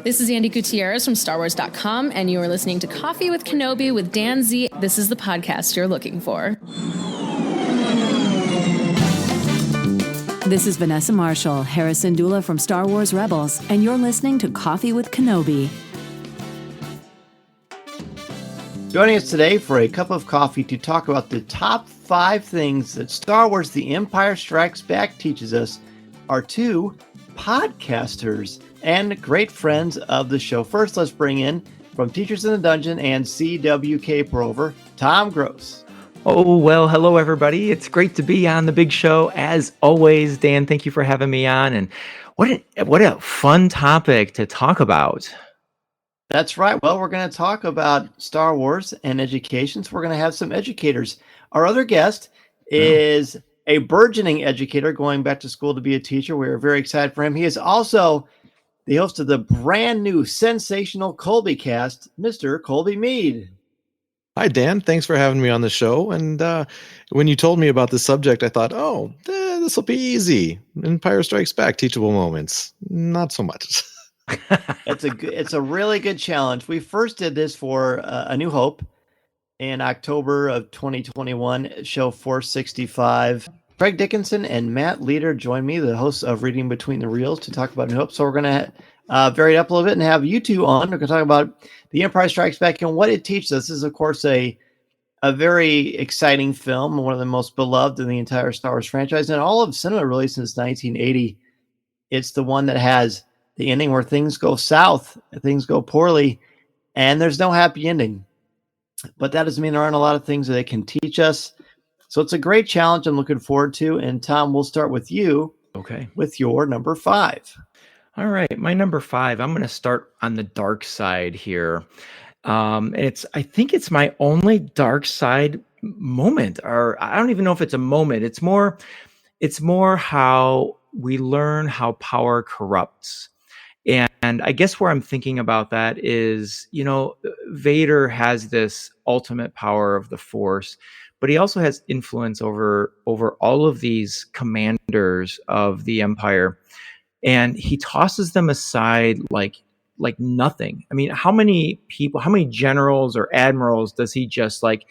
This is Andy Gutierrez from StarWars.com, and you are listening to Coffee with Kenobi with Dan Z. This is the podcast you're looking for. This is Vanessa Marshall, Harrison Dula from Star Wars Rebels, and you're listening to Coffee with Kenobi. Joining us today for a cup of coffee to talk about the top 5 things that Star Wars The Empire Strikes Back teaches us are 2 podcasters and great friends of the show. First, let's bring in, from Teachers in the Dungeon and CWK Prover, Tom Gross. Oh, well, hello, everybody. It's great to be on the big show. As always, Dan, thank you for having me on. And what a fun topic to talk about. That's right. Well, we're going to talk about Star Wars and education. So we're going to have some educators. Our other guest is a burgeoning educator going back to school to be a teacher. We're very excited for him. He is also the host of the brand new sensational Colby Cast, Mr. Colby Mead. Hi, Dan. Thanks for having me on the show. And when you told me about the subject, I thought, this will be easy. Empire Strikes Back, teachable moments. Not so much. It's a really good challenge. We first did this for A New Hope in October of 2021, show 465. Craig Dickinson and Matt Leader joined me, the hosts of Reading Between the Reels, to talk about New Hope. So we're going to vary it up a little bit and have you two on. We're going to talk about The Empire Strikes Back and what it teaches us. This is, of course, a very exciting film, one of the most beloved in the entire Star Wars franchise, and all of cinema really since 1980. It's the one that has the ending where things go south, things go poorly, and there's no happy ending. But that doesn't mean there aren't a lot of things that they can teach us. So it's a great challenge I'm looking forward to. And Tom, we'll start with you. Okay. With your number 5. All right. My number 5, I'm going to start on the dark side here. I think it's my only dark side moment, or I don't even know if it's a moment. It's more how we learn how power corrupts. And I guess where I'm thinking about that is, Vader has this ultimate power of the Force, but he also has influence over all of these commanders of the Empire, and he tosses them aside like nothing. I mean, how many generals or admirals does he just like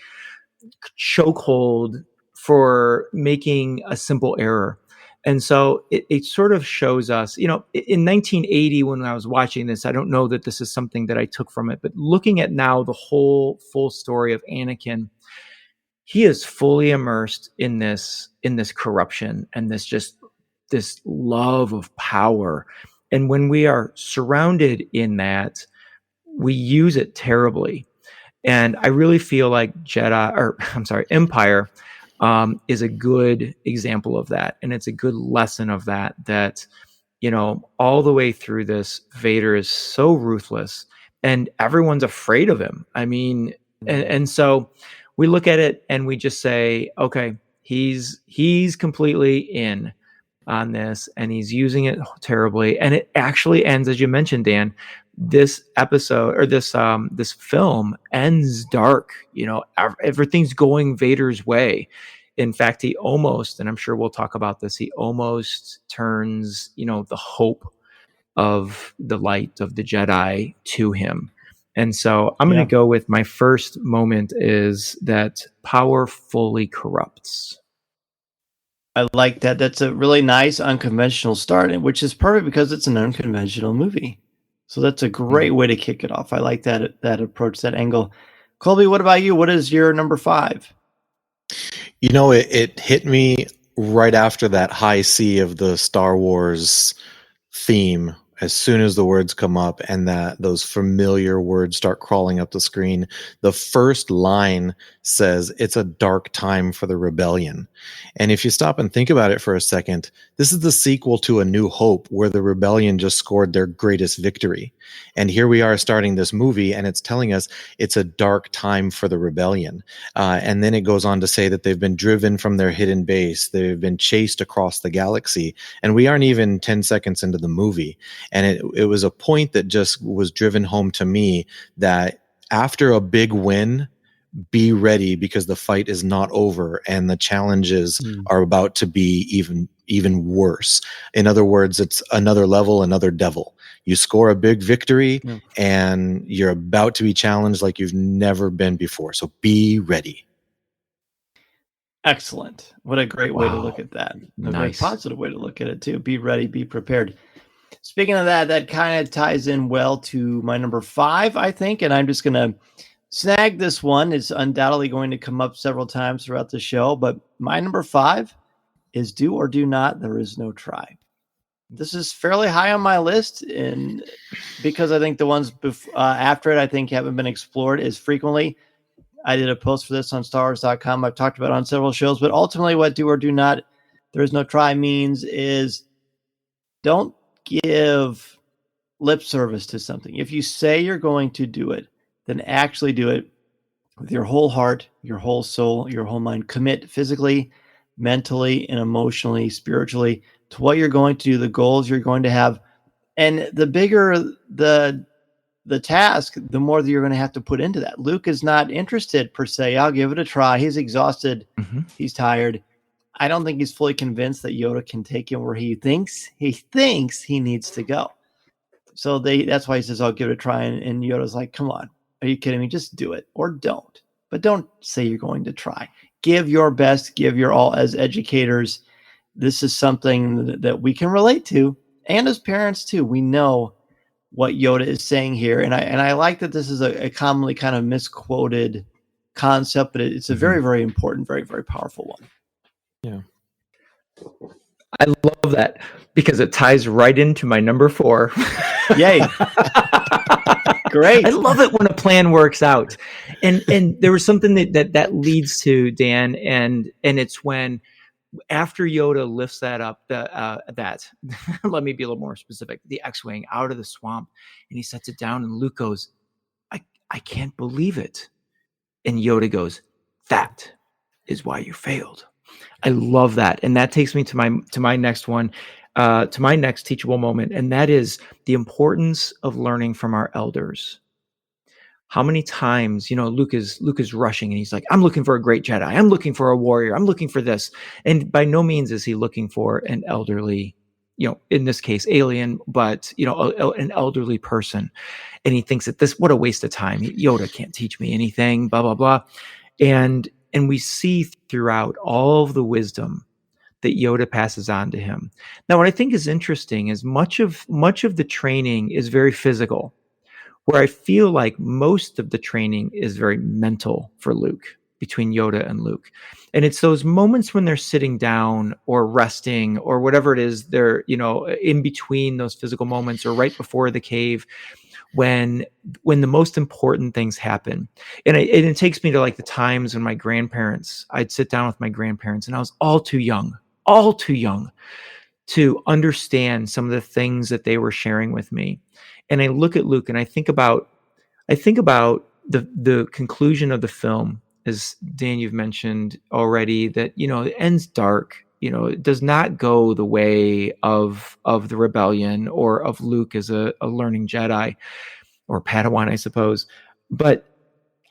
chokehold for making a simple error? And so it sort of shows us, in 1980, when I was watching this, I don't know that this is something that I took from it, but looking at now the whole full story of Anakin, he is fully immersed in this corruption and this love of power. And when we are surrounded in that, we use it terribly. And I really feel like Empire is a good example of that. And it's a good lesson of that, all the way through this, Vader is so ruthless and everyone's afraid of him. I mean, and so we look at it and we just say, okay, he's completely in on this and he's using it terribly. And it actually ends, as you mentioned, Dan, this episode or this film ends dark. Everything's going Vader's way. In fact, he almost, and I'm sure we'll talk about this, he almost turns, the hope of the light of the Jedi to him. And so I'm going to go with my first moment is that power fully corrupts. I like that. That's a really nice unconventional start, which is perfect because it's an unconventional movie. So that's a great way to kick it off. I like that approach, that angle. Colby, what about you? What is your number 5? It hit me right after that high C of the Star Wars theme. As soon as the words come up and those familiar words start crawling up the screen, the first line says, "It's a dark time for the rebellion." And if you stop and think about it for a second, this is the sequel to A New Hope, where the rebellion just scored their greatest victory. And here we are starting this movie, and it's telling us it's a dark time for the rebellion. And then it goes on to say that they've been driven from their hidden base. They've been chased across the galaxy. And we aren't even 10 seconds into the movie. And it was a point that just was driven home to me that after a big win, be ready because the fight is not over and the challenges are about to be even worse. In other words, it's another level, another devil. You score a big victory and you're about to be challenged like you've never been before. So be ready. Excellent. What a great way to look at that. A very positive way to look at it too. Be ready, be prepared. Speaking of that, that kind of ties in well to my number 5, I think, and I'm just going to snag this one. It's undoubtedly going to come up several times throughout the show, but my number 5 is do or do not, there is no try. This is fairly high on my list, and because I think the ones after it, I think haven't been explored as frequently. I did a post for this on StarWars.com. I've talked about it on several shows, but ultimately what do or do not, there is no try means is don't give lip service to something. If you say you're going to do it, then actually do it with your whole heart, your whole soul, your whole mind. Commit physically, mentally, and emotionally, spiritually to what you're going to do, the goals you're going to have. And the bigger the task, the more that you're going to have to put into that. Luke is not interested per se. I'll give it a try. He's exhausted. He's tired. I don't think he's fully convinced that Yoda can take him where he thinks he needs to go. So that's why he says, I'll give it a try. And Yoda's like, come on, are you kidding me? Just do it or don't. But don't say you're going to try. Give your best, give your all. As educators, this is something that we can relate to. And as parents too, we know what Yoda is saying here. And I like that this is a commonly kind of misquoted concept, but it's a very, very important, very, very powerful one. Yeah. I love that because it ties right into my number 4. Yay. Great. I love it when a plan works out. And there was something that leads to, Dan, and it's when after Yoda lifts that up, that let me be a little more specific, the X-Wing out of the swamp, and he sets it down, and Luke goes, I can't believe it. And Yoda goes, that is why you failed. I love that. And that takes me to my next one, to my next teachable moment. And that is the importance of learning from our elders. How many times, Luke is rushing and he's like, I'm looking for a great Jedi. I'm looking for a warrior. I'm looking for this. And by no means is he looking for an elderly, in this case, alien, but, an elderly person. And he thinks that what a waste of time. Yoda can't teach me anything, blah, blah, blah. And we see throughout all of the wisdom that Yoda passes on to him. Now, what I think is interesting is much of the training is very physical, where I feel like most of the training is very mental for Luke, between Yoda and Luke. And it's those moments when they're sitting down or resting or whatever it is, they're, in between those physical moments or right before the cave, when the most important things happen. And it takes me to like the times when I'd sit down with my grandparents, and I was all too young to understand some of the things that they were sharing with me. And I look at Luke and I think about the conclusion of the film, as Dan, you've mentioned already, that, it ends dark. It does not go the way of the rebellion or of Luke as a learning Jedi or Padawan, I suppose. But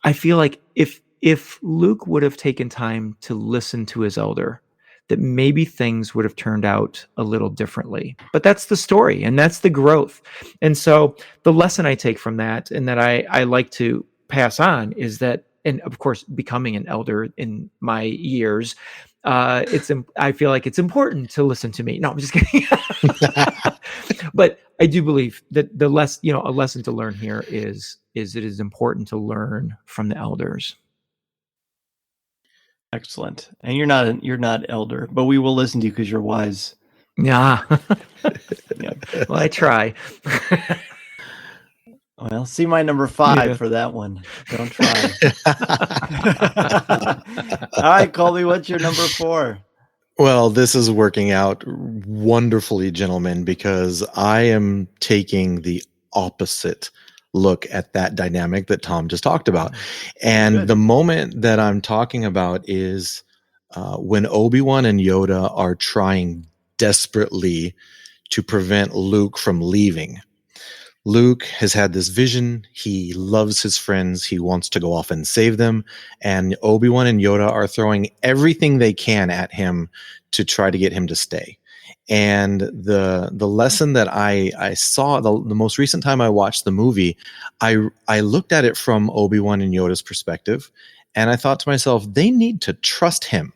I feel like if Luke would have taken time to listen to his elder, that maybe things would have turned out a little differently. But that's the story and that's the growth. And so the lesson I take from that, and that I like to pass on, is that, and of course, becoming an elder in my years, I feel like it's important to listen to me. No, I'm just kidding. But I do believe that a lesson to learn here is it is important to learn from the elders. Excellent. And you're not elder, but we will listen to you because you're wise. Yeah. Well, I try. Well, see my number 5 for that one. Don't try. All right, Colby, what's your number 4? Well, this is working out wonderfully, gentlemen, because I am taking the opposite look at that dynamic that Tom just talked about. And Good. The moment that I'm talking about is when Obi-Wan and Yoda are trying desperately to prevent Luke from leaving. Luke has had this vision. He loves his friends. He wants to go off and save them. And Obi-Wan and Yoda are throwing everything they can at him to try to get him to stay. And the lesson that I saw the most recent time I watched the movie, I looked at it from Obi-Wan and Yoda's perspective, and I thought to myself, they need to trust him.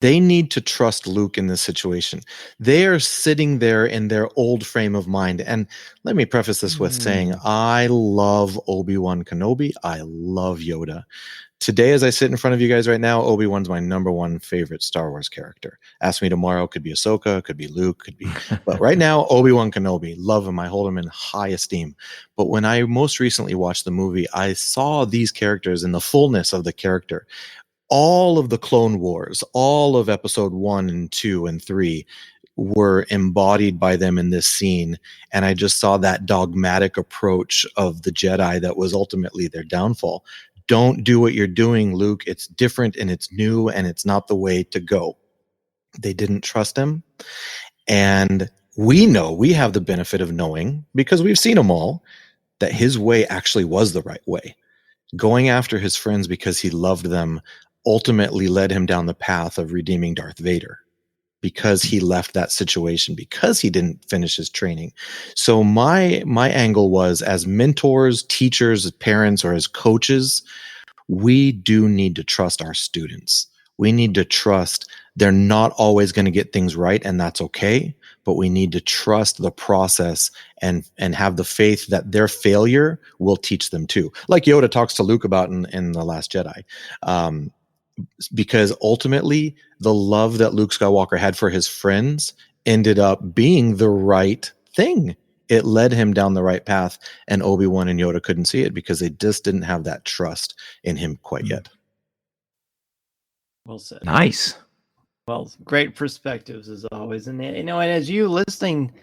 They need to trust Luke in this situation. They are sitting there in their old frame of mind. And let me preface this with saying, I love Obi-Wan Kenobi. I love Yoda. Today, as I sit in front of you guys right now, Obi-Wan's my number one favorite Star Wars character. Ask me tomorrow, could be Ahsoka, could be Luke, could be. But right now, Obi-Wan Kenobi, love him. I hold him in high esteem. But when I most recently watched the movie, I saw these characters in the fullness of the character. All of the Clone Wars, all of episode 1 and 2 and 3 were embodied by them in this scene. And I just saw that dogmatic approach of the Jedi that was ultimately their downfall. Don't do what you're doing, Luke. It's different and it's new and it's not the way to go. They didn't trust him. And we know, we have the benefit of knowing, because we've seen them all, that his way actually was the right way. Going after his friends because he loved them ultimately led him down the path of redeeming Darth Vader, because he left that situation, because he didn't finish his training. So my angle was, as mentors, teachers, as parents, or as coaches, we do need to trust our students. We need to trust they're not always going to get things right, and that's okay. But we need to trust the process and have the faith that their failure will teach them too. Like Yoda talks to Luke about in The Last Jedi. Because ultimately the love that Luke Skywalker had for his friends ended up being the right thing. It led him down the right path, and Obi-Wan and Yoda couldn't see it because they just didn't have that trust in him quite yet. Well said. Nice. Well, great perspectives as always. And and as you listening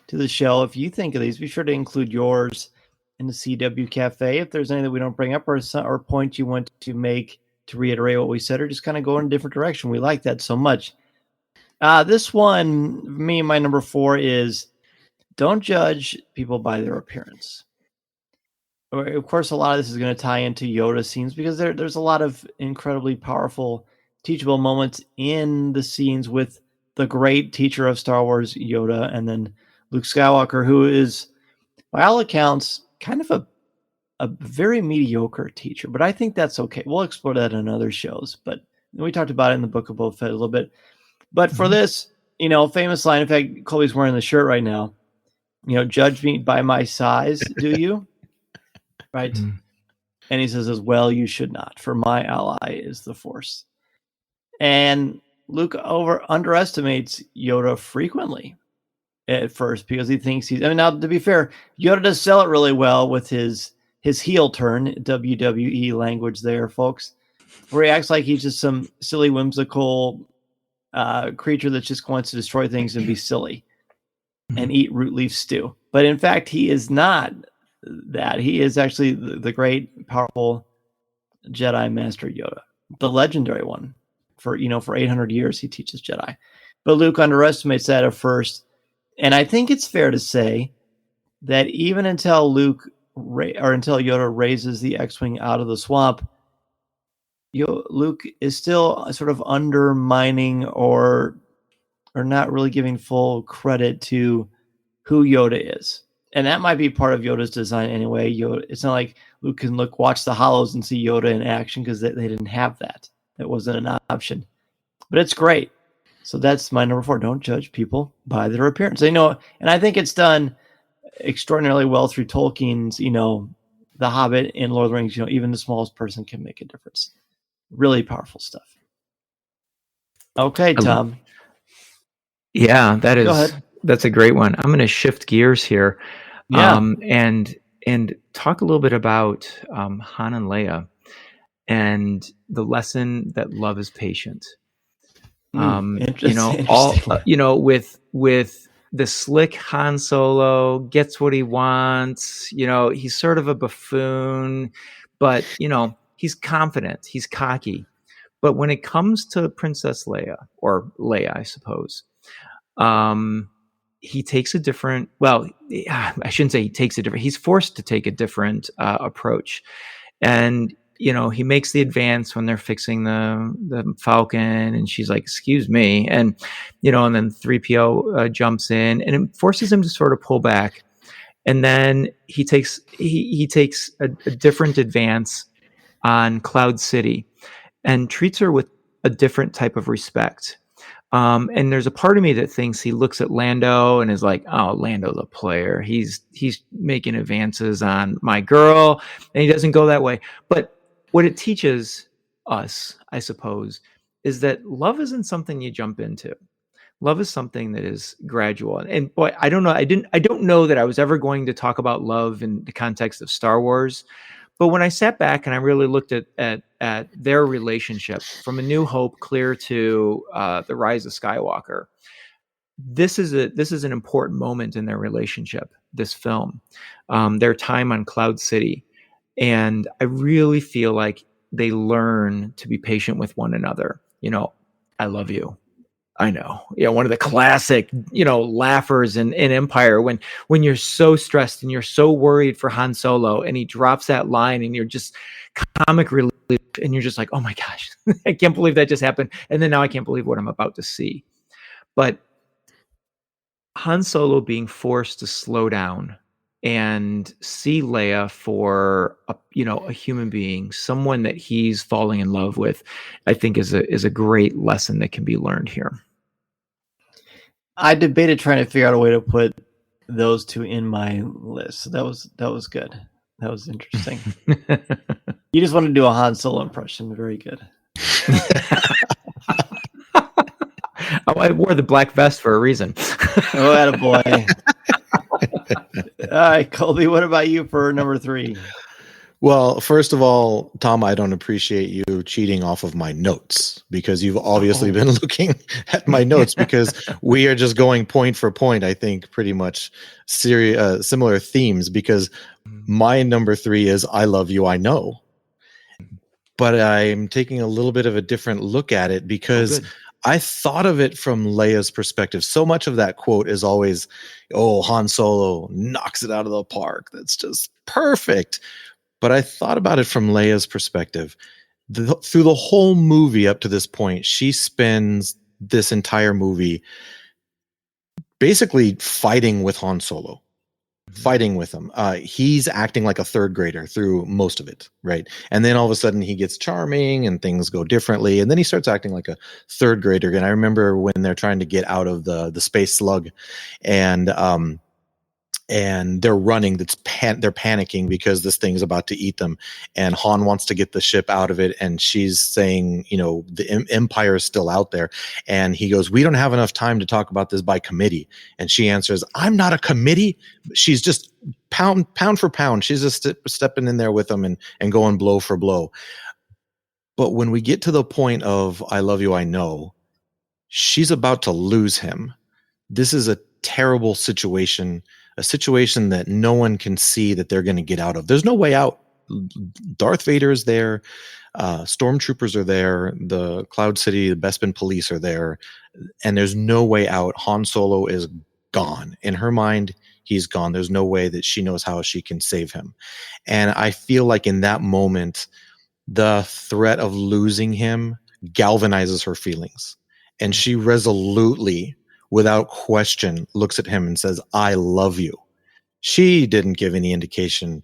to the show, if you think of these, be sure to include yours in the CW Cafe. If there's anything that we don't bring up, or point you want to make to reiterate what we said, or just kind of go in a different direction. We like that so much. This one, my number 4 is, don't judge people by their appearance. Of course, a lot of this is going to tie into Yoda scenes, because there's a lot of incredibly powerful, teachable moments in the scenes with the great teacher of Star Wars, Yoda, and then Luke Skywalker, who is, by all accounts, kind of a very mediocre teacher, but I think that's okay. We'll explore that in other shows, but we talked about it in the Book of Boba Fett a little bit. But for this, famous line, in fact, Colby's wearing the shirt right now, judge me by my size, do you? Right? Mm-hmm. And he says as well, you should not, for my ally is the Force. And Luke underestimates Yoda frequently at first, because he thinks now, to be fair, Yoda does sell it really well with his heel turn, WWE language there, folks, where he acts like he's just some silly, whimsical creature that just wants to destroy things and be silly and eat root leaf stew. But in fact, he is not that. He is actually the great, powerful Jedi Master Yoda, the legendary one. For 800 years, he teaches Jedi. But Luke underestimates that at first. And I think it's fair to say that even until until Yoda raises the X-Wing out of the swamp, Luke is still sort of undermining or not really giving full credit to who Yoda is. And that might be part of Yoda's design anyway. It's not like Luke can watch the Hollows and see Yoda in action, because they didn't have that. That wasn't an option. But it's great. So that's my number 4. Don't judge people by their appearance. And I think it's done extraordinarily well through Tolkien's, The Hobbit and Lord of the Rings. Even the smallest person can make a difference. Really powerful stuff. Okay, Tom. Yeah, Go ahead. That's a great one. I'm going to shift gears here, and talk a little bit about Han and Leia, and the lesson that love is patient. With the slick Han Solo gets what he wants. He's sort of a buffoon, but he's confident, he's cocky. But when it comes to Princess Leia, or Leia, I suppose, he takes a different, well, I shouldn't say he takes a different, he's forced to take a different approach. And, he makes the advance when they're fixing the Falcon, and she's like, excuse me. And, and then 3PO jumps in, and it forces him to sort of pull back. And then he takes a different advance on Cloud City and treats her with a different type of respect. And there's a part of me that thinks he looks at Lando and is like, oh, Lando's a player. He's making advances on my girl, and he doesn't go that way. But what it teaches us, I suppose, is that love isn't something you jump into. Love is something that is gradual. And boy, I don't know. I don't know that I was ever going to talk about love in the context of Star Wars. But when I sat back and I really looked at their relationship from A New Hope clear to The Rise of Skywalker, this is an important moment in their relationship, this film, their time on Cloud City. And I really feel like they learn to be patient with one another. I love you. I know. Yeah, one of the classic, laughers in Empire when you're so stressed and you're so worried for Han Solo, and he drops that line, and you're just comic relief, and you're just like, oh my gosh, I can't believe that just happened. And then now I can't believe what I'm about to see. But Han Solo being forced to slow down and see Leia for a human being, someone that he's falling in love with, I think is a great lesson that can be learned here. I debated trying to figure out a way to put those two in my list. So that was good. That was interesting. You just want to do a Han Solo impression. Very good. I wore the black vest for a reason. Oh, attaboy. All right, Colby, what about you for number 3? Well, first of all, Tom, I don't appreciate you cheating off of my notes, because you've obviously been looking at my notes, because we are just going point for point, I think, pretty much similar themes, because my number 3 is I Love You, I Know. But I'm taking a little bit of a different look at it, because I thought of it from Leia's perspective. So much of that quote is always, oh, Han Solo knocks it out of the park. That's just perfect. But I thought about it from Leia's perspective. Through the whole movie up to this point, she spends this entire movie basically fighting with Han Solo, fighting with him. He's acting like a third grader through most of it, right? And then all of a sudden he gets charming and things go differently, and then he starts acting like a third grader again. I remember when they're trying to get out of the space slug, and they're running. They're panicking because this thing's about to eat them, and Han wants to get the ship out of it, and she's saying, the Empire is still out there, and he goes, we don't have enough time to talk about this by committee. And she answers, I'm not a committee. She's just pound for pound. She's just stepping in there with him and going blow for blow. But when we get to the point of I Love You, I Know, she's about to lose him. This is a terrible situation, a situation that no one can see that they're going to get out of. There's no way out. Darth Vader is there. Stormtroopers are there. The Cloud City, the Bespin police are there. And there's no way out. Han Solo is gone. In her mind, he's gone. There's no way that she knows how she can save him. And I feel like in that moment, the threat of losing him galvanizes her feelings. And she resolutely, without question, looks at him and says, I love you. She didn't give any indication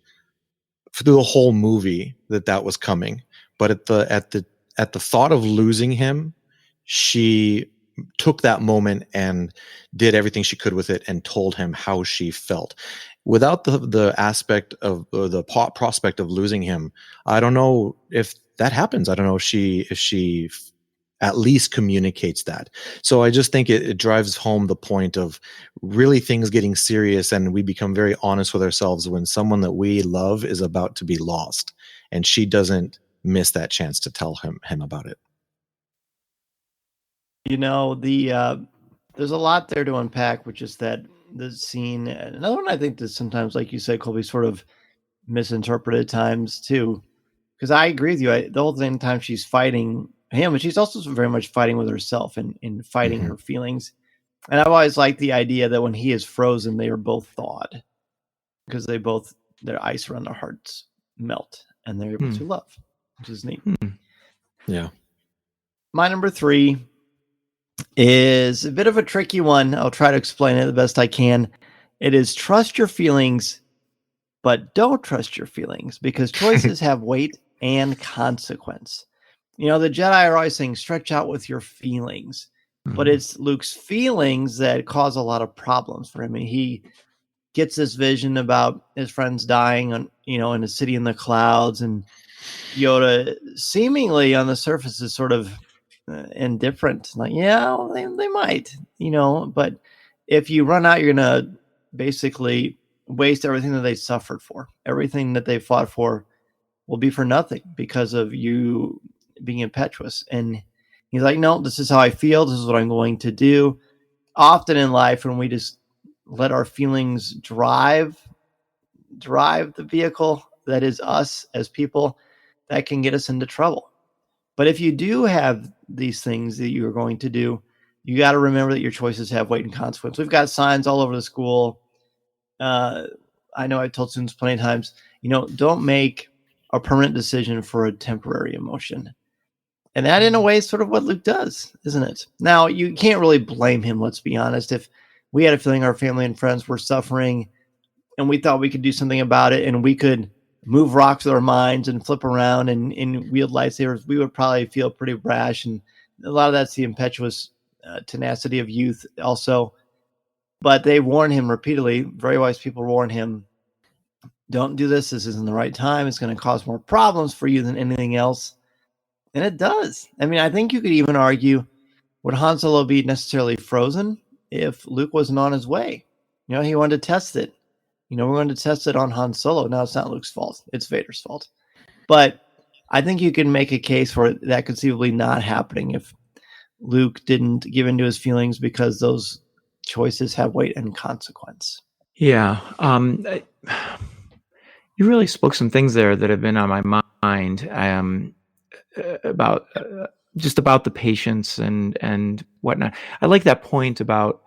through the whole movie that was coming. But at the thought of losing him, she took that moment and did everything she could with it and told him how she felt. Without the aspect of the prospect of losing him, I don't know if that happens. I don't know if she at least communicates that. So I just think it drives home the point of really things getting serious, and we become very honest with ourselves when someone that we love is about to be lost, and she doesn't miss that chance to tell him about it. There's a lot there to unpack, which is that the scene. Another one I think that sometimes, like you said, Colby, sort of misinterpreted at times too, because I agree with you. The whole same time she's fighting him, but she's also very much fighting with herself and fighting her feelings. And I've always liked the idea that when he is frozen, they are both thawed because their ice around their hearts melt and they're able to love, which is neat. Yeah. My number 3 is a bit of a tricky one. I'll try to explain it the best I can. It is trust your feelings, but don't trust your feelings because choices have weight and consequence. The Jedi are always saying, stretch out with your feelings, but it's Luke's feelings that cause a lot of problems for him. And he gets this vision about his friends dying in a city in the clouds, and Yoda seemingly on the surface is sort of indifferent. Like, yeah, well, they might, but if you run out, you're going to basically waste everything that they suffered for. Everything that they fought for will be for nothing because of you being impetuous. And he's like, no, this is how I feel. This is what I'm going to do. Often in life, when we just let our feelings drive the vehicle that is us as people, that can get us into trouble. But if you do have these things that you're going to do, you got to remember that your choices have weight and consequence. We've got signs all over the school. I know I've told students plenty of times, don't make a permanent decision for a temporary emotion. And that, in a way, is sort of what Luke does, isn't it? Now, you can't really blame him, let's be honest. If we had a feeling our family and friends were suffering and we thought we could do something about it and we could move rocks with our minds and flip around and wield lightsabers, we would probably feel pretty brash. And a lot of that's the impetuous tenacity of youth also. But they warn him repeatedly. Very wise people warn him, don't do this. This isn't the right time. It's going to cause more problems for you than anything else. And it does. I mean, I think you could even argue, would Han Solo be necessarily frozen if Luke wasn't on his way? He wanted to test it. We're going to test it on Han Solo. Now, it's not Luke's fault. It's Vader's fault. But I think you can make a case for that conceivably not happening if Luke didn't give into his feelings, because those choices have weight and consequence. Yeah. You really spoke some things there that have been on my mind about just about the patience and whatnot. I like that point about,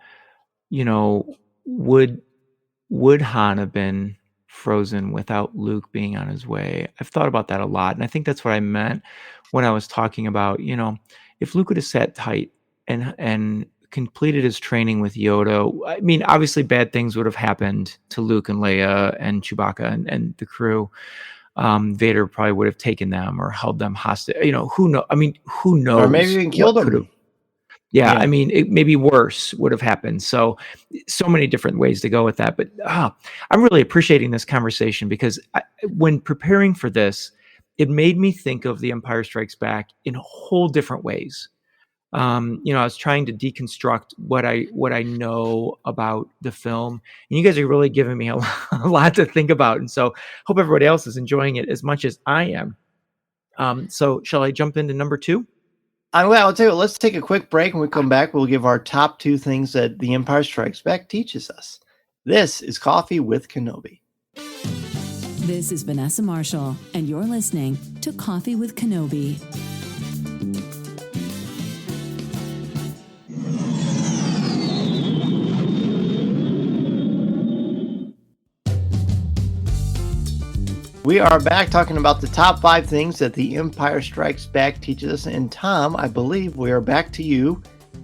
would Han have been frozen without Luke being on his way? I've thought about that a lot. And I think that's what I meant when I was talking about, if Luke would have sat tight and completed his training with Yoda, I mean, obviously bad things would have happened to Luke and Leia and Chewbacca and the crew. Vader probably would have taken them or held them hostage. Who knows? I mean, who knows? Or maybe even killed them. Yeah, I mean, it maybe worse would have happened. So many different ways to go with that. But I'm really appreciating this conversation because when preparing for this, it made me think of The Empire Strikes Back in whole different ways. I was trying to deconstruct what I know about the film, and you guys are really giving me a lot to think about. And so hope everybody else is enjoying it as much as I am. So shall I jump into number 2? I'll tell you what, let's take a quick break. When we come back, we'll give our top 2 things that The Empire Strikes Back teaches us. This is Coffee with Kenobi. This is Vanessa Marshall, and you're listening to Coffee with Kenobi. We are back talking about the top 5 things that The Empire Strikes Back teaches us. And Tom, I believe we are back to you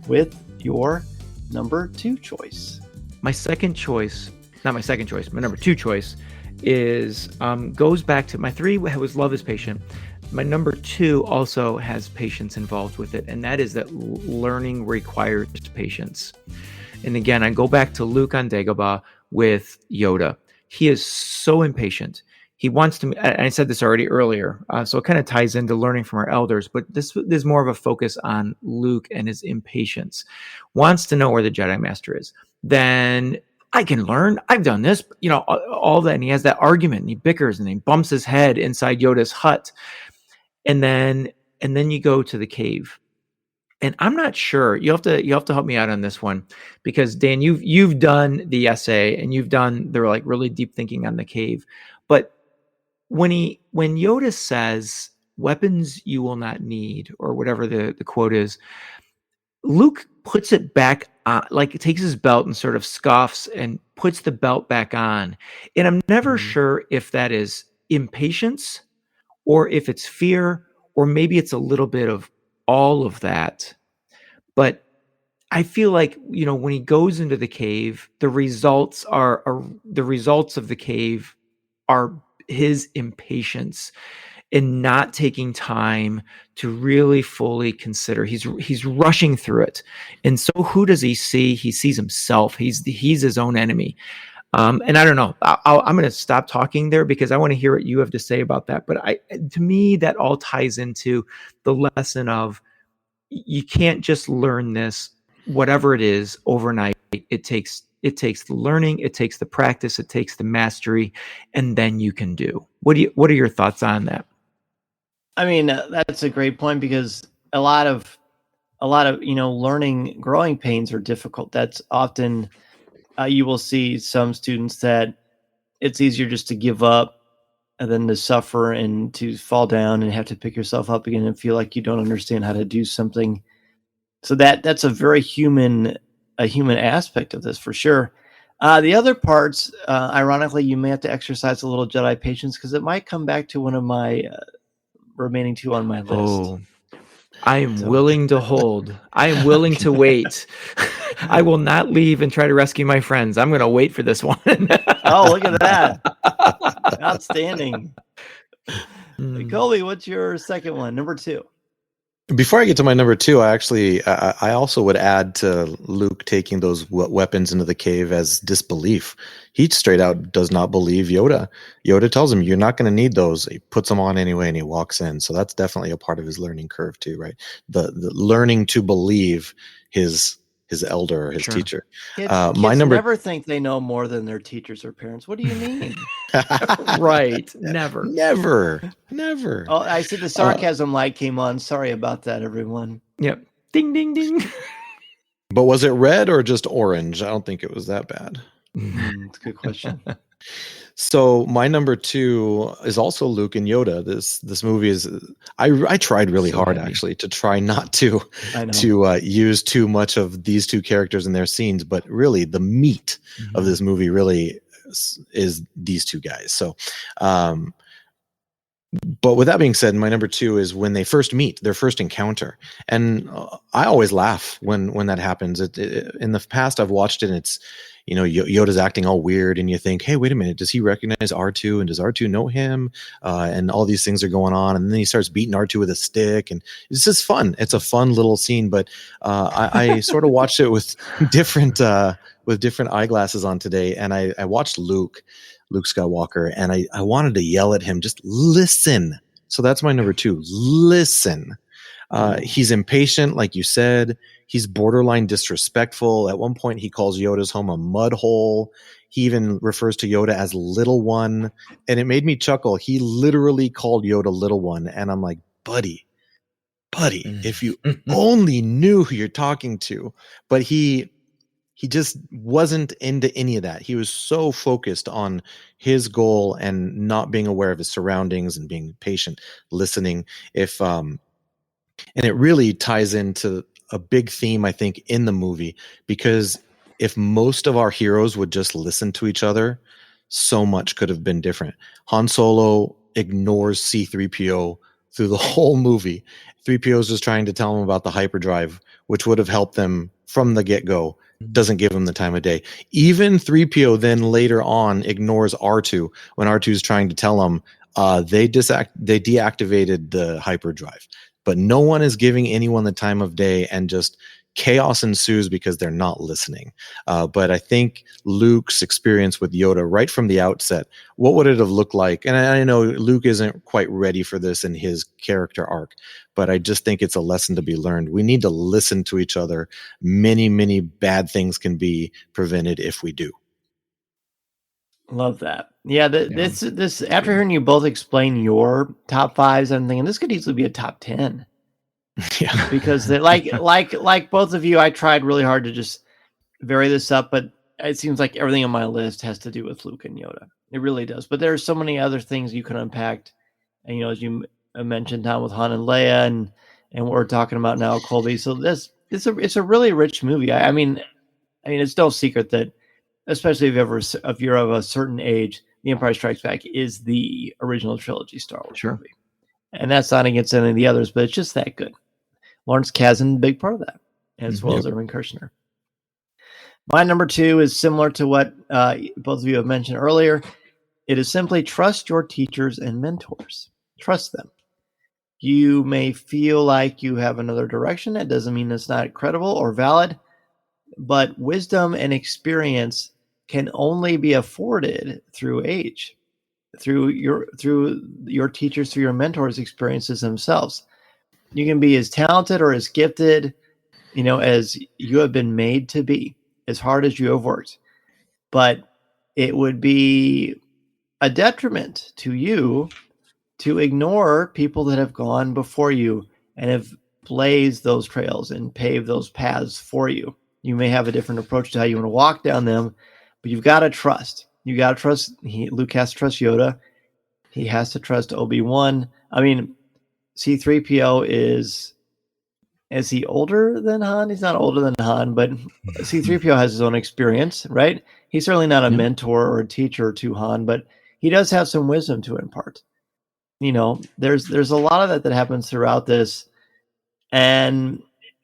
with your number 2 choice. My second choice, not my second choice, my number 2 choice is goes back to my 3 was love is patient. My number 2 also has patience involved with it, and that is that learning requires patience. And again, I go back to Luke on Dagobah with Yoda. He is so impatient. He wants to, and I said this already earlier, so it kind of ties into learning from our elders, but there's more of a focus on Luke and his impatience. Wants to know where the Jedi Master is. Then I can learn. I've done this, all that. And he has that argument and he bickers and he bumps his head inside Yoda's hut. And then you go to the cave. And I'm not sure. You have to help me out on this one, because Dan, you've done the essay and you've done the really deep thinking on the cave. But when Yoda says weapons you will not need, or whatever the quote is, Luke puts it back on, like it takes his belt and sort of scoffs and puts the belt back on. And I'm never sure if that is impatience or if it's fear, or maybe it's a little bit of all of that. But I feel like, when he goes into the cave, the results of the cave are his impatience and not taking time to really fully consider. He's rushing through it. And so who does he see? He sees himself. He's his own enemy. And I don't know. I'm going to stop talking there because I want to hear what you have to say about that. But to me, that all ties into the lesson of you can't just learn this, whatever it is, overnight. It takes the learning, it takes the practice, it takes the mastery, and then you can do. What are your thoughts on that? I mean, that's a great point, because a lot of learning, growing pains are difficult. That's often you will see some students that it's easier just to give up and then to suffer and to fall down and have to pick yourself up again and feel like you don't understand how to do something. So that's a very human aspect of this, for sure. The other parts, ironically, you may have to exercise a little Jedi patience, because it might come back to one of my remaining two on my list. Oh, I am willing to hold. I am willing to wait. I will not leave and try to rescue my friends. I'm going to wait for this one. Oh, look at that. Outstanding. Colby, what's your second one? Number 2. Before I get to my number 2, I also would add to Luke taking those weapons into the cave as disbelief. He straight out does not believe Yoda. Yoda tells him, "You're not going to need those." He puts them on anyway, and he walks in. So that's definitely a part of his learning curve too, right? The learning to believe his elder or his teacher. Kids my number never think they know more than their teachers or parents. What do you mean? Right. Never. Oh, I see the sarcasm light came on. Sorry about that, everyone. Yep. Ding, ding, ding. But was it red or just orange? I don't think it was that bad. It's a good question. So my number 2 is also Luke and Yoda. This movie is I tried really hard actually to try not to use too much of these two characters in their scenes, but really the meat of this movie really is these two guys. So but with that being said, my number 2 is when they first meet, their first encounter. And I always laugh when that happens. In the past, I've watched it, and it's, Yoda's acting all weird, and you think, hey, wait a minute, does he recognize R2? And does R2 know him? And all these things are going on. And then he starts beating R2 with a stick. And it's just fun. It's a fun little scene. But I sort of watched it with different eyeglasses on today. And I watched Luke Skywalker, and I wanted to yell at him, just listen. So that's my number 2. Listen. He's impatient, like you said. He's borderline disrespectful. At one point, he calls Yoda's home a mud hole. He even refers to Yoda as little one. And it made me chuckle. He literally called Yoda little one. And I'm like, buddy, if you only knew who you're talking to. But he just wasn't into any of that. He was so focused on his goal and not being aware of his surroundings and being patient, listening. And it really ties into a big theme, I think, in the movie, because if most of our heroes would just listen to each other, so much could have been different. Han Solo ignores C-3PO through the whole movie. 3PO is just trying to tell him about the hyperdrive, which would have helped them from the get-go. Doesn't give him the time of day. Even 3PO then later on ignores R2 when R2 is trying to tell him they deactivated the hyperdrive. But no one is giving anyone the time of day, and just chaos ensues because they're not listening. But I think Luke's experience with Yoda right from the outset, what would it have looked like? And I know Luke isn't quite ready for this in his character arc, but I just think it's a lesson to be learned. We need to listen to each other. Many, many bad things can be prevented if we do. Love that. Yeah, this after hearing you both explain your top 5s, I'm thinking this could easily be a top 10. Yeah, because they like both of you, I tried really hard to just vary this up, but it seems like everything on my list has to do with Luke and Yoda. It really does. But there are so many other things you can unpack, and as you mentioned, Tom, with Han and Leia, and what we're talking about now, Colby. So it's a really rich movie. I mean, it's no secret that, especially if you're of a certain age, The Empire Strikes Back is the original trilogy Star Wars Sure. movie, and that's not against any of the others, but it's just that good. Lawrence Kasdan, big part of that, as well as Irving Kershner. My number 2 is similar to what both of you have mentioned earlier. It is simply trust your teachers and mentors. Trust them. You may feel like you have another direction. It doesn't mean it's not credible or valid, but wisdom and experience can only be afforded through age, through your teachers, through your mentors' experiences themselves. You can be as talented or as gifted, as you have been made to be, as hard as you have worked. But it would be a detriment to you to ignore people that have gone before you and have blazed those trails and paved those paths for you. You may have a different approach to how you want to walk down them, but you've got to trust. You got to trust. Luke has to trust Yoda. He has to trust Obi-Wan. I mean, C-3PO is he older than Han? He's not older than Han, but C-3PO has his own experience, right? He's certainly not a mentor or a teacher to Han, but he does have some wisdom to impart. There's a lot of that happens throughout this, and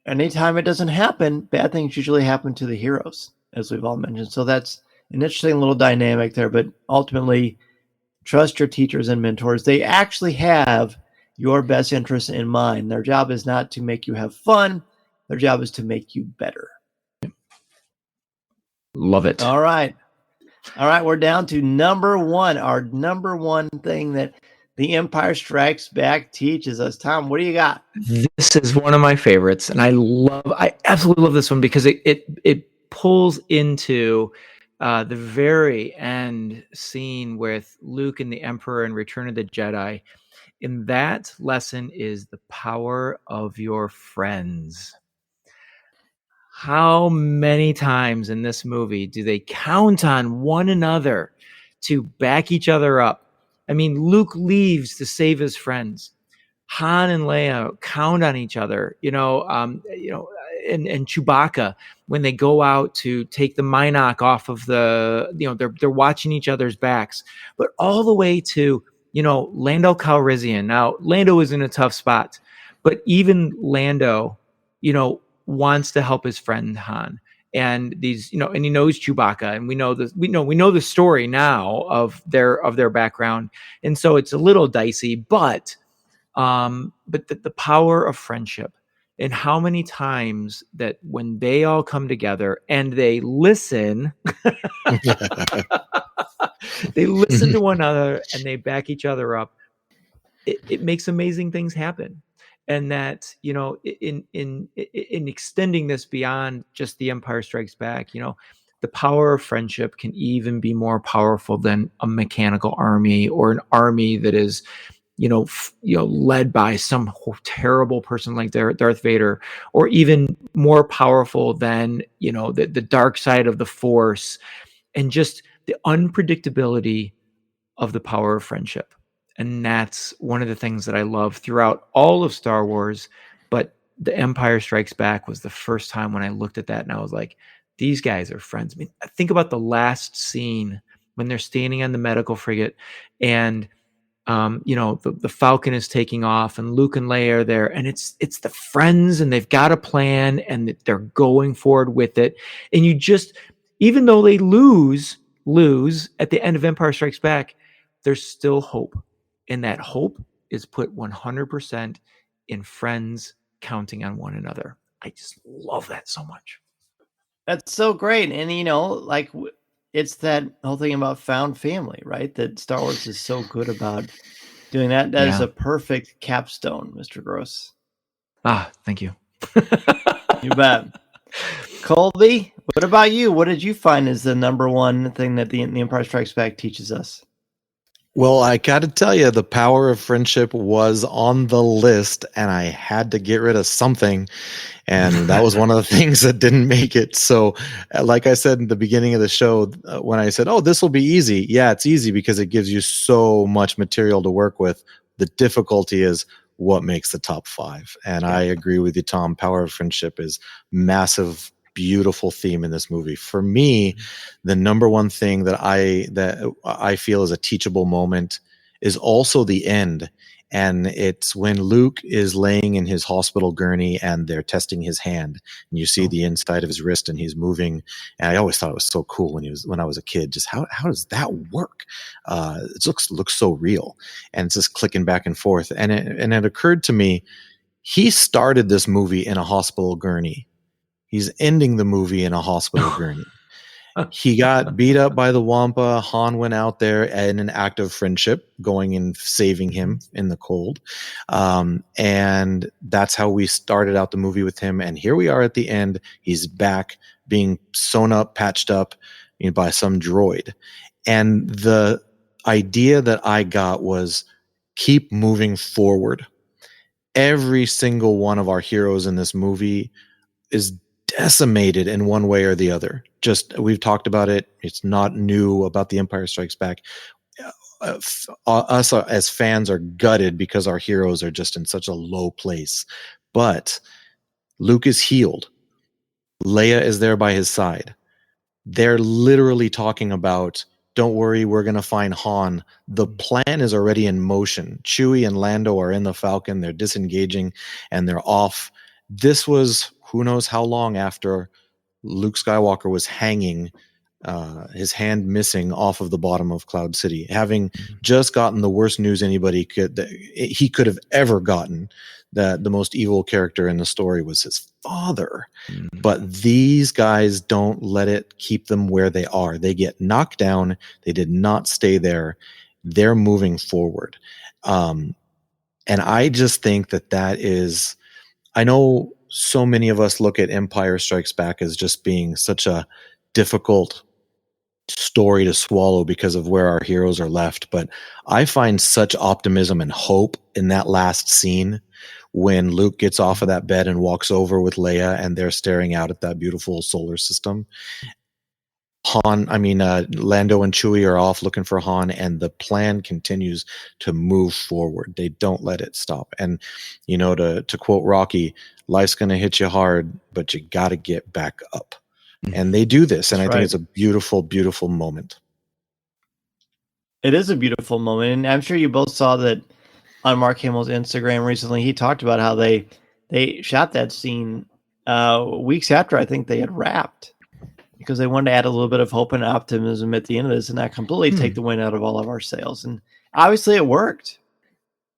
anytime it doesn't happen, bad things usually happen to the heroes, as we've all mentioned. So that's an interesting little dynamic there, but ultimately, trust your teachers and mentors. They actually have your best interests in mind. Their job is not to make you have fun. Their job is to make you better. Love it. All right. We're down to number 1, our number 1 thing that The Empire Strikes Back teaches us. Tom, what do you got? This is one of my favorites, and I absolutely love this one because it pulls into the very end scene with Luke and the Emperor in Return of the Jedi. And that lesson is the power of your friends. How many times in this movie do they count on one another to back each other up? I mean, Luke leaves to save his friends. Han and Leia count on each other, and Chewbacca, when they go out to take the Minoc off of they're watching each other's backs, but all the way to, Lando Calrissian. Now, Lando is in a tough spot, but even Lando, wants to help his friend Han. And these, and he knows Chewbacca, and we know the story now of their background. And so it's a little dicey, but the power of friendship, and how many times that when they all come together and they listen, they listen to one another and they back each other up, it makes amazing things happen. And that, in extending this beyond just The Empire Strikes Back, the power of friendship can even be more powerful than a mechanical army or an army that is, led by some terrible person like Darth Vader, or even more powerful than, the dark side of the Force, and just the unpredictability of the power of friendship. And that's one of the things that I love throughout all of Star Wars. But The Empire Strikes Back was the first time when I looked at that and I was like, these guys are friends. I mean, think about the last scene when they're standing on the medical frigate and the Falcon is taking off and Luke and Leia are there, and it's the friends, and they've got a plan and they're going forward with it. And you just, even though they lose at the end of Empire Strikes Back, there's still hope. And that hope is put 100% in friends counting on one another. I just love that so much. That's so great. And, it's that whole thing about found family, right? That Star Wars is so good about doing that. That is a perfect capstone, Mr. Gross. Thank you. You bet. Colby, what about you? What did you find is the number 1 thing that the Empire Strikes Back teaches us? Well, I got to tell you, the power of friendship was on the list, and I had to get rid of something. And that was one of the things that didn't make it. So, like I said in the beginning of the show, when I said, this will be easy. Yeah, it's easy because it gives you so much material to work with. The difficulty is, what makes the top 5. And I agree with you, Tom. Power of friendship is massive, beautiful theme in this movie. For me, the number one thing that I feel is a teachable moment is also the end. And it's when Luke is laying in his hospital gurney and they're testing his hand, and you see the inside of his wrist and he's moving. And I always thought it was so cool when I was a kid. Just how does that work? It looks so real, and it's just clicking back and forth. And it occurred to me, he started this movie in a hospital gurney. He's ending the movie in a hospital gurney. He got beat up by the Wampa. Han went out there in an act of friendship, going and saving him in the cold. And that's how we started out the movie with him. And here we are at the end. He's back being sewn up, patched up, by some droid. And the idea that I got was keep moving forward. Every single one of our heroes in this movie is decimated in one way or the other. We've talked about it. It's not new about The Empire Strikes Back. Us as fans are gutted because our heroes are just in such a low place. But Luke is healed. Leia is there by his side. They're literally talking about, don't worry, we're going to find Han. The plan is already in motion. Chewie and Lando are in the Falcon. They're disengaging and they're off. This was who knows how long after Luke Skywalker was hanging, his hand missing off of the bottom of Cloud City, having just gotten the worst news he could have ever gotten, that the most evil character in the story was his father. But these guys don't let it keep them where they are. They get knocked down. They did not stay there. They're moving forward. And I just think that is, I know so many of us look at Empire Strikes Back as just being such a difficult story to swallow because of where our heroes are left. But I find such optimism and hope in that last scene when Luke gets off of that bed and walks over with Leia and they're staring out at that beautiful solar system. Lando and Chewie are off looking for Han, and the plan continues to move forward. They don't let it stop. And, to quote Rocky, life's going to hit you hard, but you got to get back up. And they do this. And I think it's a beautiful, beautiful moment. It is a beautiful moment. And I'm sure you both saw that on Mark Hamill's Instagram recently. He talked about how they shot that scene weeks after I think they had wrapped, because they wanted to add a little bit of hope and optimism at the end of this and not completely take the wind out of all of our sails. And obviously it worked.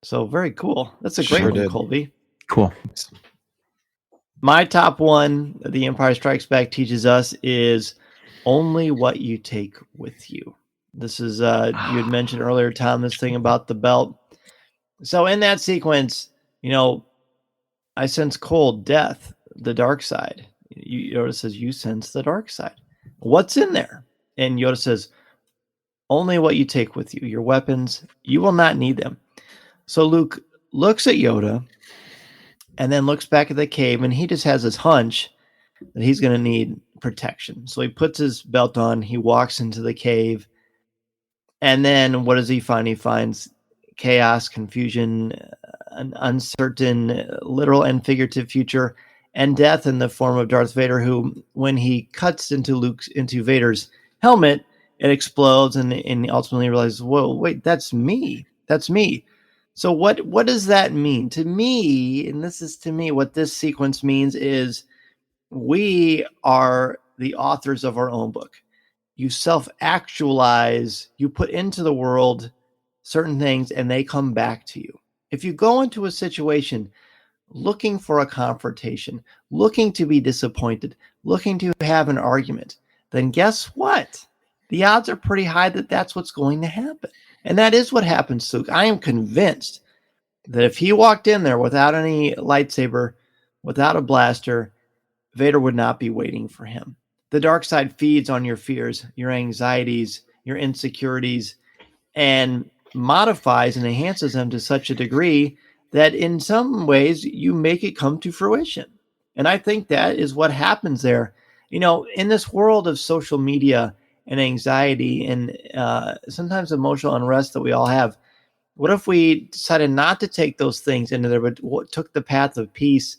So very cool. That's a great one, Colby. Cool. My top one, The Empire Strikes Back teaches us, is only what you take with you. This is, you had mentioned earlier, Tom, this thing about the belt. So in that sequence, I sense cold, death, the dark side. Yoda says, you sense the dark side. What's in there? And Yoda says, only what you take with you. Your weapons, you will not need them. So Luke looks at Yoda and then looks back at the cave, and he just has this hunch that he's going to need protection. So he puts his belt on, he walks into the cave, and then what does he find? He finds chaos, confusion, an uncertain literal and figurative future, and death in the form of Darth Vader, who, when he cuts into Vader's helmet, it explodes, and ultimately realizes, whoa, wait, that's me. That's me. So what does that mean? To me, and this is to me, what this sequence means is we are the authors of our own book. You self-actualize, you put into the world certain things, and they come back to you. If you go into a situation looking for a confrontation, looking to be disappointed, looking to have an argument, then guess what? The odds are pretty high that that's what's going to happen. And that is what happens to Luke. I am convinced that if he walked in there without any lightsaber, without a blaster, Vader would not be waiting for him. The dark side feeds on your fears, your anxieties, your insecurities, and modifies and enhances them to such a degree that in some ways you make it come to fruition. And I think that is what happens there. In this world of social media and anxiety and sometimes emotional unrest that we all have, What if we decided not to take those things into there, but took the path of peace,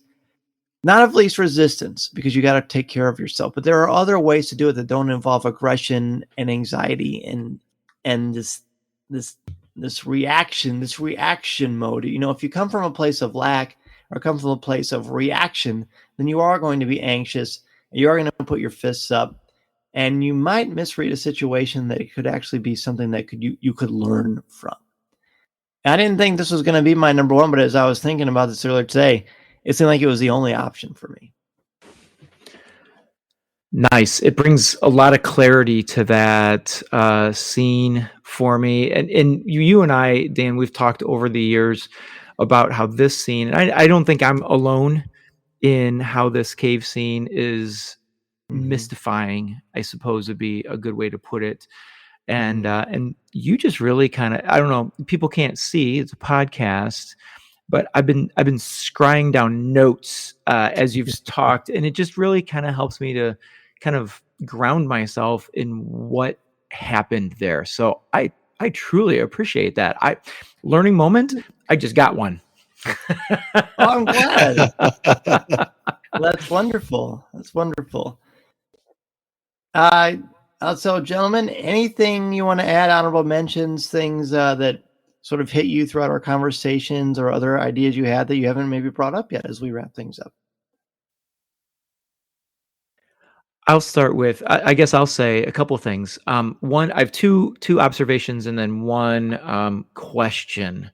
not of least resistance, because you got to take care of yourself. But there are other ways to do it that don't involve aggression and anxiety and this reaction mode. You know, if you come from a place of lack or come from a place of reaction, then you are going to be anxious. You are going to put your fists up, and you might misread a situation that it could actually be something that you could learn from. I didn't think this was going to be my number one, but as I was thinking about this earlier today, it seemed like it was the only option for me. Nice. It brings a lot of clarity to that scene for me. And you and I, Dan, we've talked over the years about how this scene, and I don't think I'm alone in how this cave scene is mystifying, I suppose would be a good way to put it. And you just really kind of, I don't know, people can't see, it's a podcast, but I've been scrying down notes as you've talked, and it just really kind of helps me to kind of ground myself in what happened there. So I truly appreciate that. Learning moment, I just got one. Oh, I'm glad. That's wonderful. That's wonderful. So, gentlemen, anything you want to add? Honorable mentions, things that sort of hit you throughout our conversations, or other ideas you had that you haven't maybe brought up yet as we wrap things up? I'll start with, I guess I'll say a couple things. One, I have two observations and then one question,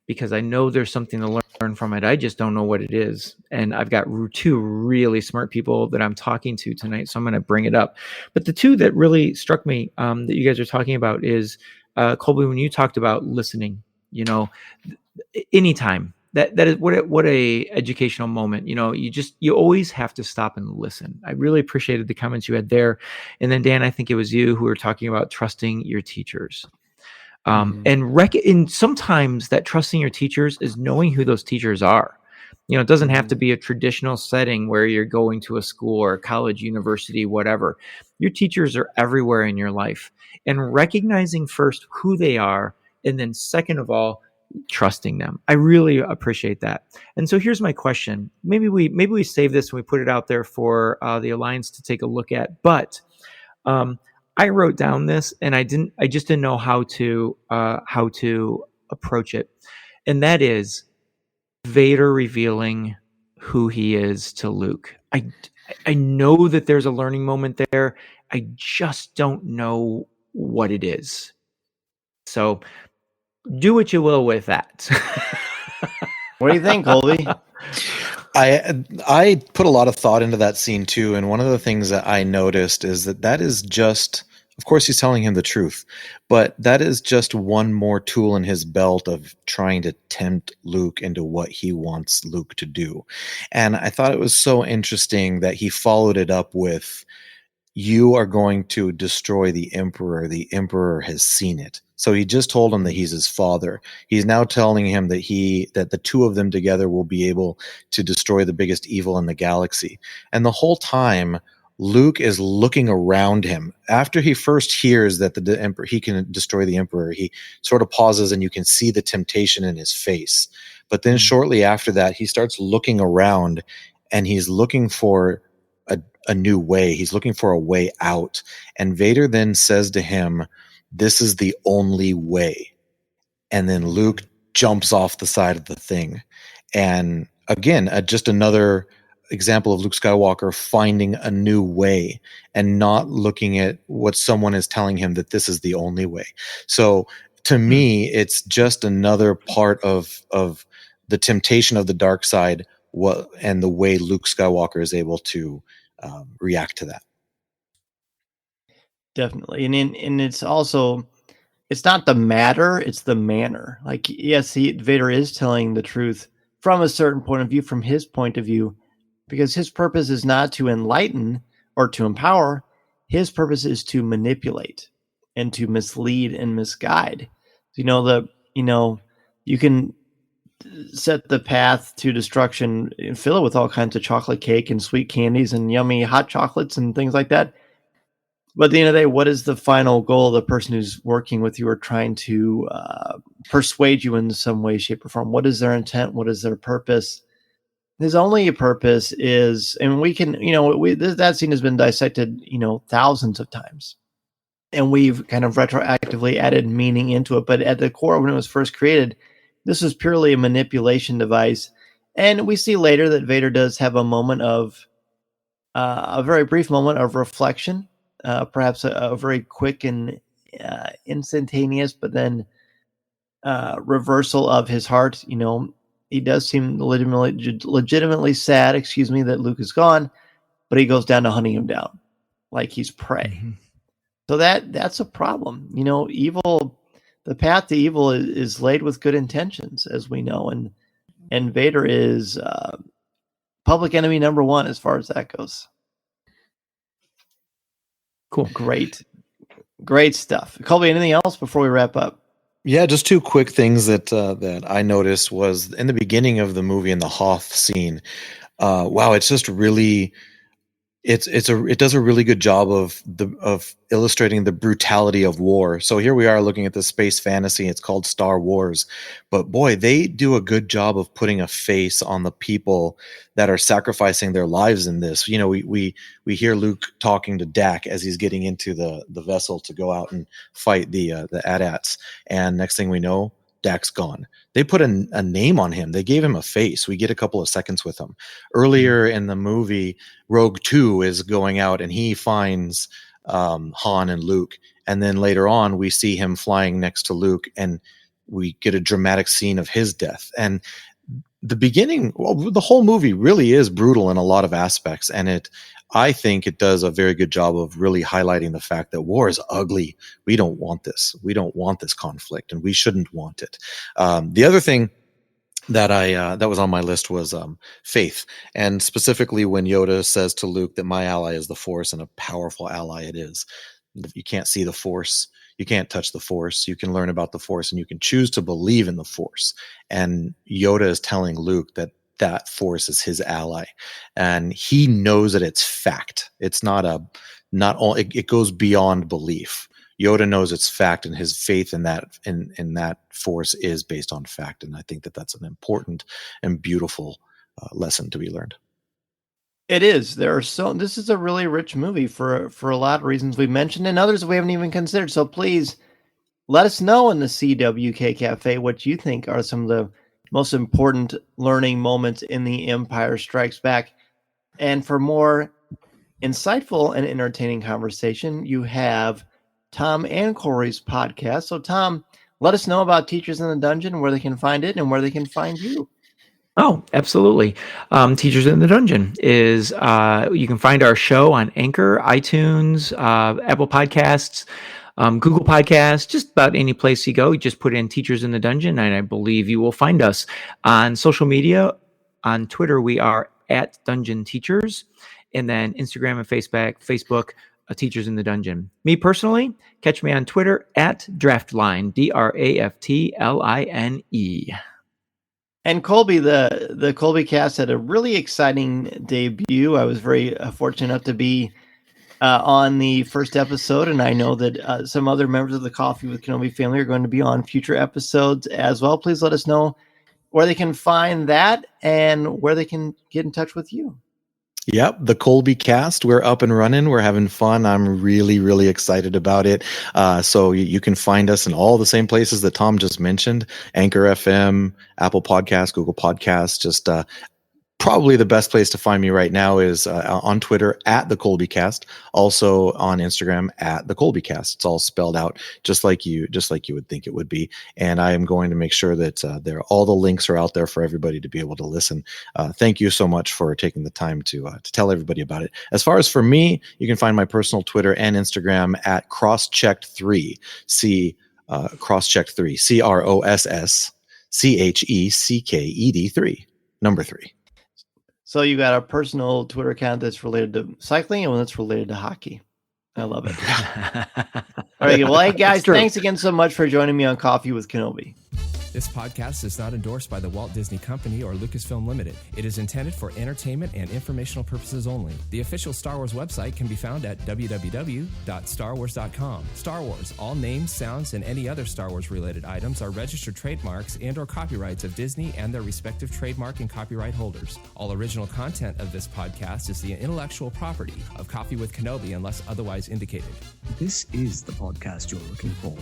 because I know there's something to learn from it. I just don't know what it is. And I've got two really smart people that I'm talking to tonight, so I'm going to bring it up. But the two that really struck me that you guys are talking about is, Colby, when you talked about listening, you know, anytime. That is what a educational moment. You know, you always have to stop and listen. I really appreciated the comments you had there. And then Dan, I think it was you who were talking about trusting your teachers. And sometimes that trusting your teachers is knowing who those teachers are. You know, it doesn't have to be a traditional setting where you're going to a school or a college, university, whatever. Your teachers are everywhere in your life, and recognizing first who they are, and then second of all, trusting them. I really appreciate that. And so here's my question. Maybe we save this and we put it out there for the Alliance to take a look at. But I wrote down this, and I just didn't know how to approach it. And that is Vader revealing who he is to Luke. I know that there's a learning moment there. I just don't know what it is. So do what you will with that. What do you think, Colby? I put a lot of thought into that scene too, and one of the things that I noticed is that is just, of course he's telling him the truth, but that is just one more tool in his belt of trying to tempt Luke into what he wants Luke to do. And I thought it was so interesting that he followed it up with, "You are going to destroy the Emperor. The Emperor has seen it." So he just told him that he's his father. He's now telling him that the two of them together will be able to destroy the biggest evil in the galaxy. And the whole time, Luke is looking around him. After he first hears that the Emperor, he can destroy the Emperor, he sort of pauses, and you can see the temptation in his face. But then shortly after that, he starts looking around, and he's looking for a new way. He's looking for a way out. And Vader then says to him, "This is the only way." And then Luke jumps off the side of the thing. And again, just another example of Luke Skywalker finding a new way and not looking at what someone is telling him that this is the only way. So to me, it's just another part of the temptation of the dark side, and the way Luke Skywalker is able to react to that. Definitely. And it's also, it's not the matter, it's the manner. Like, yes, Vader is telling the truth from a certain point of view, from his point of view, because his purpose is not to enlighten or to empower. His purpose is to manipulate and to mislead and misguide. You can set the path to destruction and fill it with all kinds of chocolate cake and sweet candies and yummy hot chocolates and things like that. But at the end of the day, what is the final goal of the person who's working with you or trying to persuade you in some way, shape, or form? What is their intent? What is their purpose? His only purpose is, and we can, that scene has been dissected, thousands of times. And we've kind of retroactively added meaning into it. But at the core, when it was first created, this was purely a manipulation device. And we see later that Vader does have a moment of, a very brief moment of reflection, perhaps a very quick and instantaneous, but then reversal of his heart. He does seem legitimately sad, that Luke is gone, but he goes down to hunting him down like he's prey. Mm-hmm. So that's a problem. Evil, the path to evil is laid with good intentions, as we know, and Vader is public enemy number one as far as that goes. Cool. Great stuff. Colby, anything else before we wrap up? Yeah, just two quick things that I noticed was in the beginning of the movie in the Hoth scene. Wow, it's just really, it does a really good job of illustrating the brutality of war. So here we are looking at the space fantasy. It's called Star Wars, but boy, they do a good job of putting a face on the people that are sacrificing their lives in this. We hear Luke talking to Dak as he's getting into the vessel to go out and fight the AT-ATs, and next thing we know, Dak's gone. They put a name on him. They gave him a face. We get a couple of seconds with him. Earlier in the movie, Rogue 2 is going out and he finds Han and Luke. And then later on, we see him flying next to Luke and we get a dramatic scene of his death. And the beginning, the whole movie really is brutal in a lot of aspects. And I think it does a very good job of really highlighting the fact that war is ugly. We don't want this. We don't want this conflict, and we shouldn't want it. The other thing that that was on my list was faith, and specifically when Yoda says to Luke that my ally is the Force, and a powerful ally it is. You can't see the Force. You can't touch the Force. You can learn about the Force, and you can choose to believe in the Force. And Yoda is telling Luke that Force is his ally, and he knows that it's fact. It's it goes beyond belief. Yoda knows it's fact, and his faith in that Force is based on fact. And I think that that's an important and beautiful lesson to be learned. It is. This is a really rich movie for a lot of reasons we've mentioned and others we haven't even considered. So please let us know in the CWK Cafe what you think are some of the most important learning moments in The Empire Strikes Back. And for more insightful and entertaining conversation, you have Tom and Corey's podcast. So Tom, let us know about Teachers in the Dungeon, where they can find it and where they can find you. Oh, absolutely. Teachers in the Dungeon is, you can find our show on Anchor, iTunes, Apple Podcasts, Google Podcasts, just about any place you go. You just put in Teachers in the Dungeon, and I believe you will find us. On social media, on Twitter, we are at Dungeon Teachers, and then Instagram and Facebook, Teachers in the Dungeon. Me personally, catch me on Twitter at Draftline, DRAFTLINE. And Colby, the Colby Cast had a really exciting debut. I was very fortunate enough to be on the first episode, and I know that some other members of the Coffee with Kenobi family are going to be on future episodes as well. Please let us know where they can find that and where they can get in touch with you. Yep, the Colby Cast. We're up and running. We're having fun. I'm really, really excited about it. So you can find us in all the same places that Tom just mentioned: Anchor FM, Apple Podcasts, Google Podcasts. Just probably the best place to find me right now is on Twitter at the Colby Cast. Also on Instagram at the Colby Cast. It's all spelled out just like you would think it would be. And I am going to make sure that all the links are out there for everybody to be able to listen. Thank you so much for taking the time to tell everybody about it. As far as for me, you can find my personal Twitter and Instagram at crosschecked3. Crosschecked3. CROSSCHECKED3. Number 3. So you got a personal Twitter account that's related to cycling and one that's related to hockey. I love it. All right. Well, hey, guys, thanks again so much for joining me on Coffee with Kenobi. This podcast is not endorsed by the Walt Disney Company or Lucasfilm Limited. It is intended for entertainment and informational purposes only. The official Star Wars website can be found at www.starwars.com. Star Wars, all names, sounds, and any other Star Wars related items are registered trademarks and or copyrights of Disney and their respective trademark and copyright holders. All original content of this podcast is the intellectual property of Coffee with Kenobi unless otherwise indicated. This is the podcast you're looking for.